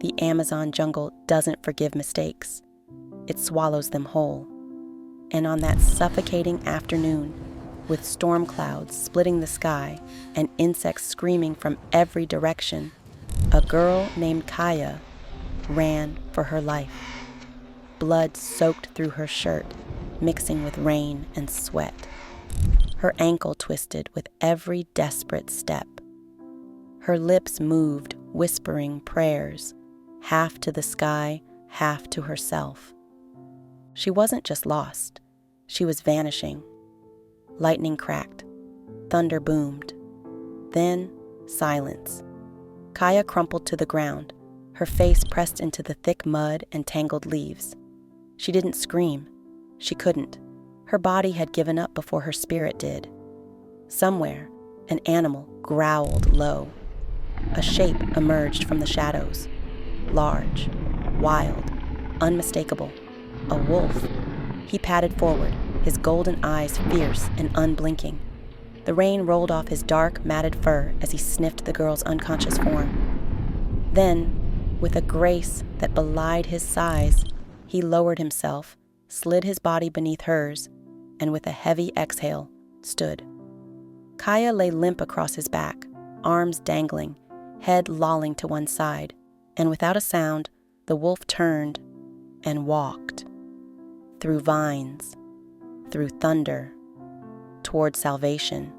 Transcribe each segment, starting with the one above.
The Amazon jungle doesn't forgive mistakes. It swallows them whole. And on that suffocating afternoon, with storm clouds splitting the sky and insects screaming from every direction, a girl named Kaya ran for her life. Blood soaked through her shirt, mixing with rain and sweat. Her ankle twisted with every desperate step. Her lips moved, whispering prayers, half to the sky, half to herself. She wasn't just lost, she was vanishing. Lightning cracked, thunder boomed. Then, silence. Kaya crumpled to the ground, her face pressed into the thick mud and tangled leaves. She didn't scream. She couldn't. Her body had given up before her spirit did. Somewhere, an animal growled low. A shape emerged from the shadows. Large, wild, unmistakable. A wolf. He padded forward, his golden eyes fierce and unblinking. The rain rolled off his dark, matted fur as he sniffed the girl's unconscious form. Then, with a grace that belied his size, he lowered himself, slid his body beneath hers, and with a heavy exhale, stood. Kaya lay limp across his back, arms dangling, head lolling to one side, and without a sound, the wolf turned and walked. Through vines, through thunder, toward salvation.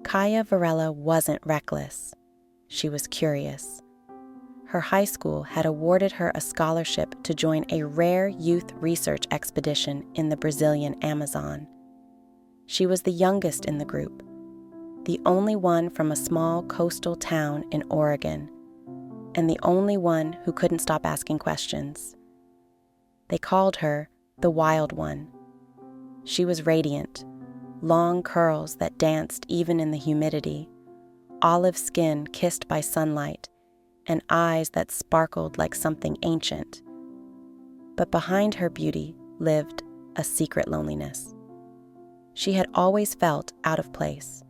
Kaya Varela wasn't reckless. She was curious. Her high school had awarded her a scholarship to join a rare youth research expedition in the Brazilian Amazon. She was the youngest in the group, the only one from a small coastal town in Oregon, and the only one who couldn't stop asking questions. They called her the Wild One. She was radiant, long curls that danced even in the humidity, olive skin kissed by sunlight, and eyes that sparkled like something ancient. But behind her beauty lived a secret loneliness. She had always felt out of place,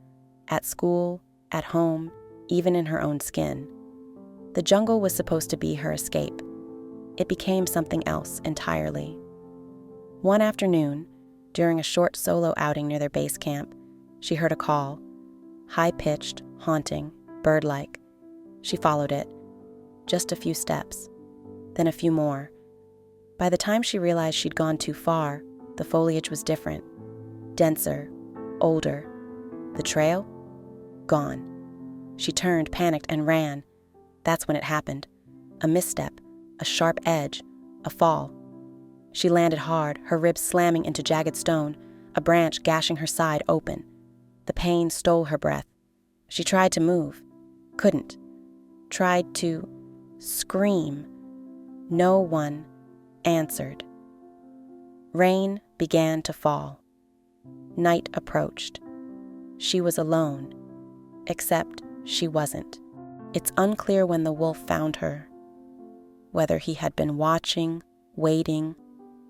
at school, at home, even in her own skin. The jungle was supposed to be her escape. It became something else entirely. One afternoon, during a short solo outing near their base camp, she heard a call, high-pitched, haunting, bird-like. She followed it. Just a few steps, then a few more. By the time she realized she'd gone too far, the foliage was different, denser, older. The trail? Gone. She turned, panicked, and ran. That's when it happened. A misstep, a sharp edge, a fall. She landed hard, her ribs slamming into jagged stone, a branch gashing her side open. The pain stole her breath. She tried to move. Couldn't. Tried to scream. No one answered. Rain began to fall. Night approached. She was alone, except she wasn't. It's unclear when the wolf found her, whether he had been watching, waiting,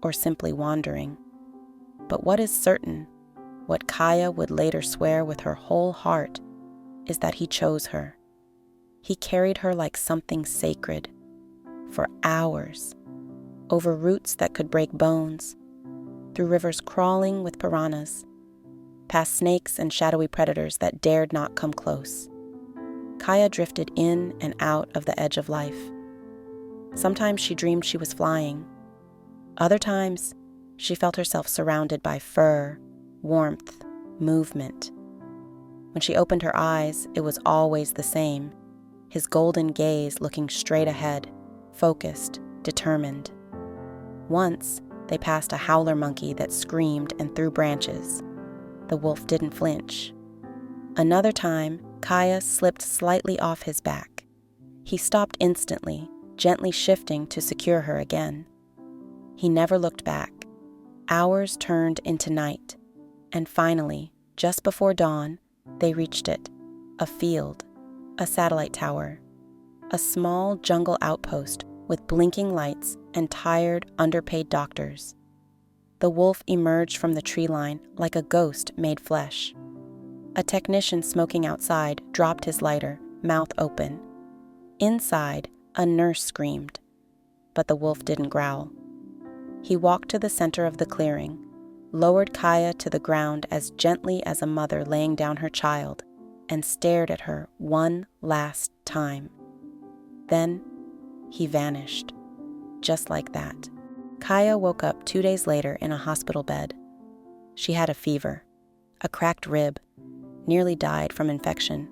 or simply wandering. But what is certain, what Kaya would later swear with her whole heart, is that he chose her. He carried her like something sacred, for hours, over roots that could break bones, through rivers crawling with piranhas, past snakes and shadowy predators that dared not come close. Kaya drifted in and out of the edge of life. Sometimes she dreamed she was flying. Other times, she felt herself surrounded by fur, warmth, movement. When she opened her eyes, it was always the same, his golden gaze looking straight ahead, focused, determined. Once, they passed a howler monkey that screamed and threw branches. The wolf didn't flinch. Another time, Kaya slipped slightly off his back. He stopped instantly, gently shifting to secure her again. He never looked back. Hours turned into night, and finally, just before dawn, they reached it. A field, a satellite tower, a small jungle outpost with blinking lights and tired, underpaid doctors. The wolf emerged from the tree line like a ghost made flesh. A technician smoking outside dropped his lighter, mouth open. Inside, A nurse screamed, but the wolf didn't growl. He walked to the center of the clearing, lowered Kaya to the ground as gently as a mother laying down her child, and stared at her one last time. Then he vanished, just like that. Kaya woke up 2 days later in a hospital bed. She had a fever, a cracked rib, nearly died from infection,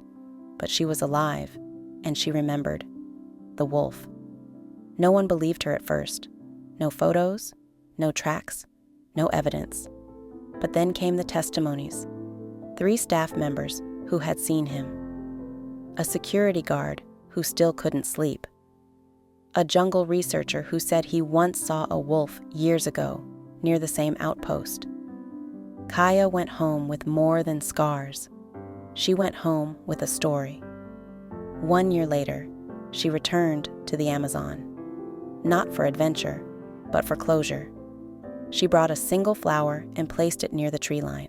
but she was alive, and she remembered. The wolf. No one believed her at first. No photos, no tracks, no evidence. But then came the testimonies. 3 staff members who had seen him. A security guard who still couldn't sleep. A jungle researcher who said he once saw a wolf years ago near the same outpost. Kaya went home with more than scars. She went home with a story. 1 year later, she returned to the Amazon. Not for adventure, but for closure. She brought a single flower and placed it near the tree line.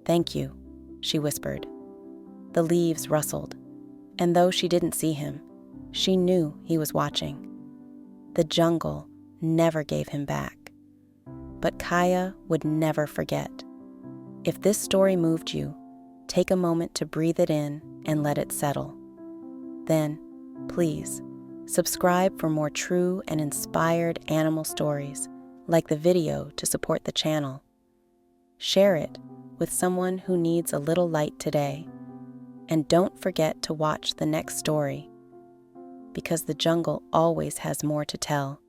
"Thank you," she whispered. The leaves rustled, and though she didn't see him, she knew he was watching. The jungle never gave him back. But Kaya would never forget. If this story moved you, take a moment to breathe it in and let it settle. Then, please, subscribe for more true and inspired animal stories, like the video to support the channel. Share it with someone who needs a little light today. And don't forget to watch the next story, because the jungle always has more to tell.